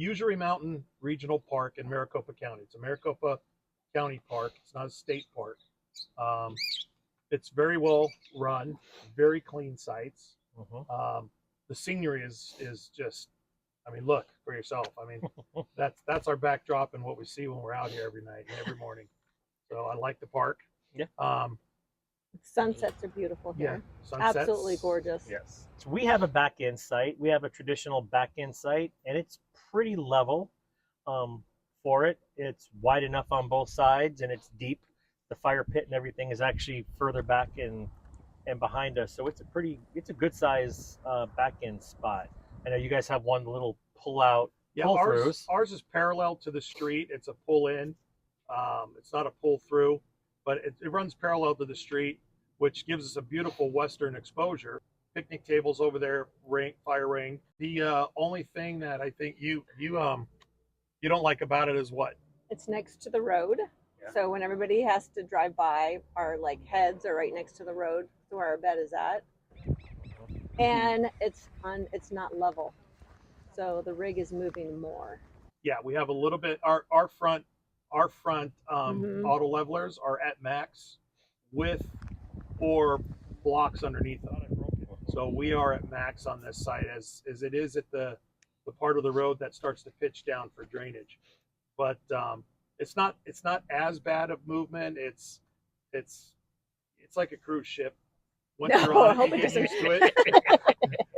Usery Mountain Regional Park in Maricopa County. It's a Maricopa County park. It's not a state park. It's very well run, very clean sites. The scenery is just, I mean, look for yourself. I mean, that's our backdrop and what we see when we're out here every night and every morning. So I like the park. Yeah. Sunsets are beautiful here. Yeah, sunsets. Absolutely gorgeous. Yes. So we have a back-end site. We have a traditional back-end site, and it's pretty level for it. It's wide enough on both sides, and it's deep. The fire pit and everything is actually further back and behind us. So it's a good size back-end spot. I know you guys have one little pull-out. Yeah, ours is parallel to the street. It's a pull-in. It's not a pull-through, but it runs parallel to the street, which gives us a beautiful western exposure. Picnic tables over there, fire ring. The only thing that I think you don't like about it is what? It's next to the road. Yeah. So when everybody has to drive by, our like heads are right next to the road where our bed is at. And it's not level. So the rig is moving more. Yeah, we have a little bit our front auto levelers are at max with 4 blocks underneath them. So we are at max on this site as it is at the part of the road that starts to pitch down for drainage. But it's not as bad of movement. It's like a cruise ship. Once you're on it, you get used to it.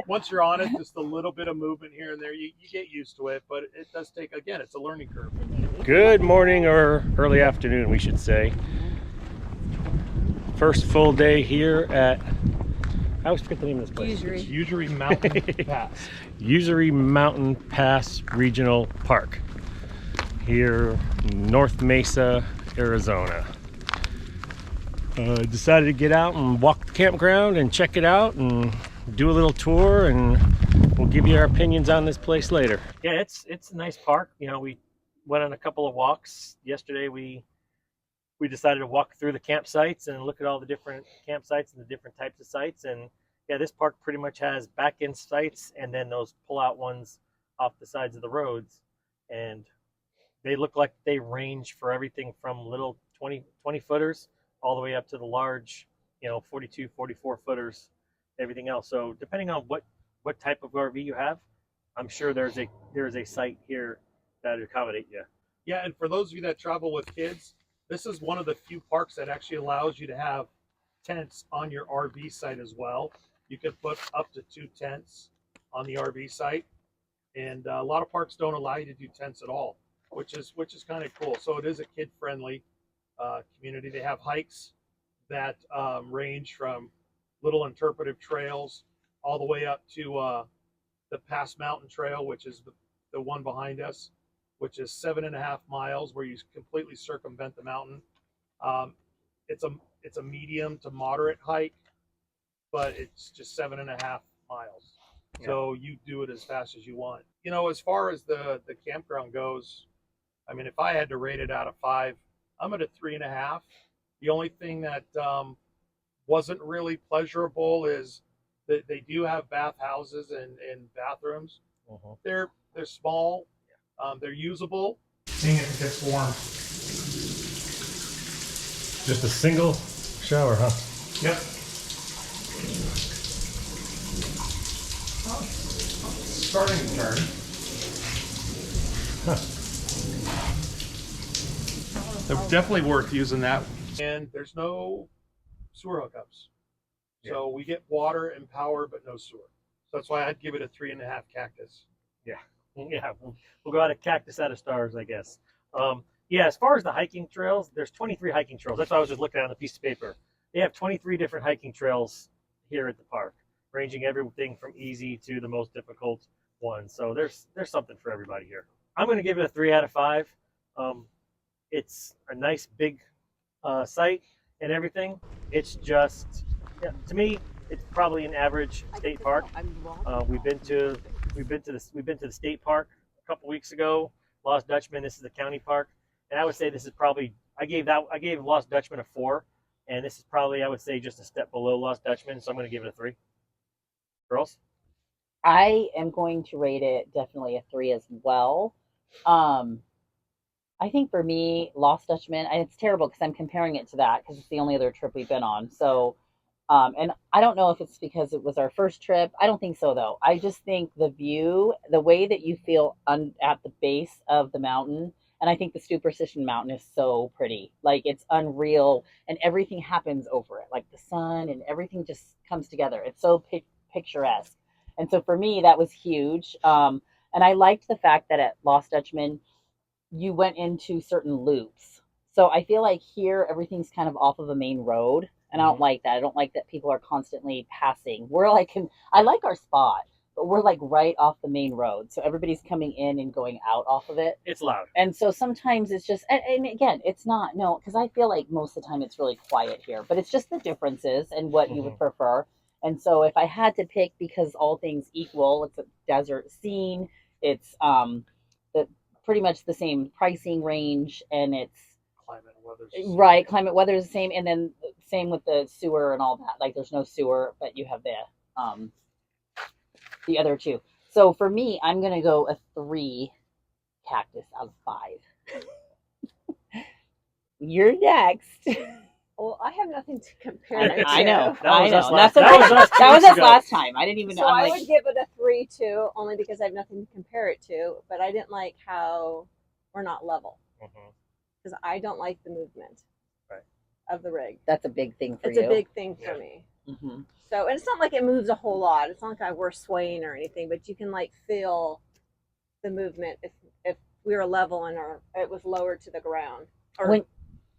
Once you're on it, just a little bit of movement here and there, you get used to it, but it does take, again, it's a learning curve. Good morning, or early afternoon, we should say. First full day here at, I always forget the name of this place. Usery. It's Usery Mountain Pass. Usery Mountain Pass Regional Park. Here, North Mesa, Arizona. Decided to get out and walk the campground and check it out and do a little tour, and we'll give you our opinions on this place later. Yeah, it's a nice park. You know, we went on a couple of walks. Yesterday we decided to walk through the campsites and look at all the different campsites and the different types of sites. And yeah, this park pretty much has back-end sites and then those pull-out ones off the sides of the roads. And they look like they range for everything from little 20 footers all the way up to the large, 42, 44 footers, everything else. So depending on what type of RV you have, I'm sure there's a site here that would accommodate you. Yeah, and for those of you that travel with kids, this is one of the few parks that actually allows you to have tents on your RV site as well. You can put up to 2 tents on the RV site, and a lot of parks don't allow you to do tents at all, which is kind of cool. So it is a kid-friendly community. They have hikes that range from little interpretive trails all the way up to the Pass Mountain Trail, which is the one behind us, which is 7.5 miles where you completely circumvent the mountain. It's a medium to moderate hike, but it's just 7.5 miles. Yeah. So you do it as fast as you want. As far as the campground goes, I mean, if I had to rate it out of 5, I'm at a 3.5. The only thing that wasn't really pleasurable is that they do have bathhouses and bathrooms. They're small, they're usable. Seeing if it gets warm. Just a single shower, huh? Yep. Starting to turn. They're definitely worth using that. And there's no sewer hookups. So we get water and power, but no sewer. So that's why I'd give it a 3.5 cactus. Yeah. Yeah. We'll go out of cactus out of stars, I guess. Yeah, as far as the hiking trails, there's 23 hiking trails. That's what I was just looking at on the piece of paper. They have 23 different hiking trails here at the park, ranging everything from easy to the most difficult ones. So there's something for everybody here. I'm going to give it a 3 out of 5. It's a nice big site and everything. It's just, to me, it's probably an average state park. We've been to the state park a couple weeks ago. Lost Dutchman. This is the county park, and I would say this is probably I gave Lost Dutchman a 4, and this is probably I would say just a step below Lost Dutchman. So I'm going to give it a 3. Girls. I am going to rate it definitely a 3 as well. I think for me, Lost Dutchman, and it's terrible because I'm comparing it to that because it's the only other trip we've been on. So, and I don't know if it's because it was our first trip. I don't think so, though. I just think the view, the way that you feel at the base of the mountain, and I think the Superstition Mountain is so pretty. Like, it's unreal, and everything happens over it. Like, the sun and everything just comes together. It's so picturesque. And so for me, that was huge. And I liked the fact that at Lost Dutchman, you went into certain loops. So I feel like here everything's kind of off of a main road, and I don't like that. I don't like that people are constantly passing. We're like, I like our spot, but we're like right off the main road, so everybody's coming in and going out off of it. It's loud, and so sometimes it's just, and again, it's not no, because I feel like most of the time it's really quiet here, but it's just the differences and what you would prefer. And so if I had to pick, because all things equal, it's a desert scene. It's the pretty much the same pricing range, and it's Climate and weather. right. Climate, weather is the same, and then same with the sewer and all that. Like, there's no sewer, but you have the other two. So for me, I'm gonna go a 3 cactus out of 5. You're next. Well, I have nothing to compare it to. I know. That was us last- That's that okay. was us 2 That was weeks us ago. last time. I didn't even know. So I'm I like, would give it a 3 too, only because I have nothing to compare it to. But I didn't like how we're not level, because I don't like the movement of the rig. that's a big thing for It's you. a big thing for me. So, and it's not like it moves a whole lot. It's not like we're swaying or anything, but you can like feel the movement if we were level and it was lower to the ground. Or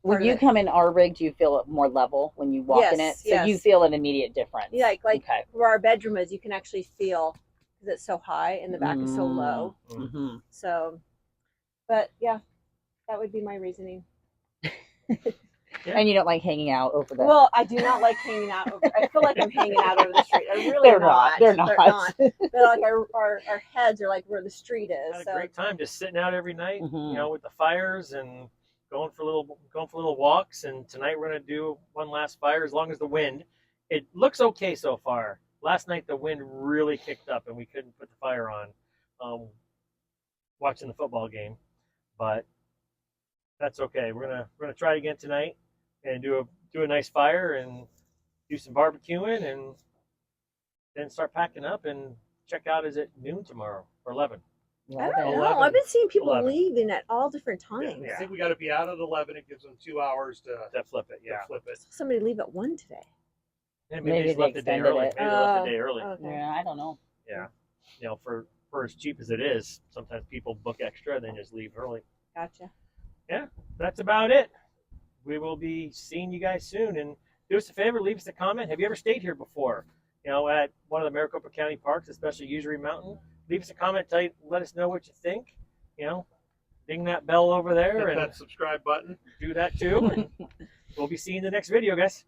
When you come in our rig, do you feel it more level when you walk in it? Yes, So you yes. feel an immediate difference. yeah, like Okay. where our bedroom is, you can actually feel, because it's so high and the back is so low. Mm-hmm. So, but yeah, that would be my reasoning. Yeah. And you don't like hanging out over there. Well, I do not like hanging out over. I feel like I'm hanging out over the street. I really They're not. They're not. But like our heads are like where the street is. Had So a great time just sitting out every night, Mhm. you know, with the fires and going for little walks. And tonight we're gonna do one last fire, as long as the wind. It looks okay so far. Last night the wind really kicked up and we couldn't put the fire on. Watching the football game, but that's okay. We're gonna try it again tonight and do a nice fire and do some barbecuing, and then start packing up and check out. Is it noon tomorrow or 11? I don't know. 11. I've been seeing people 11. leaving at all different times. I think we got to be out at 11. It gives them 2 hours to Flip it, yeah. flip it. Somebody leave at 1 today. And Maybe maybe they they left the day extended early. it. Maybe they left the day early. Okay. Yeah, I don't know. Yeah. You know, for as cheap as it is, sometimes people book extra and then just leave early. Gotcha. That's about it. We will be seeing you guys soon. And do us a favor, leave us a comment. Have you ever stayed here before? You know, at one of the Maricopa County parks, especially Usery Mountain. Leave us a comment. Let us know what you think. You know, ding that bell over there Hit and that subscribe button. do that too. And we'll be seeing you in the next video, guys.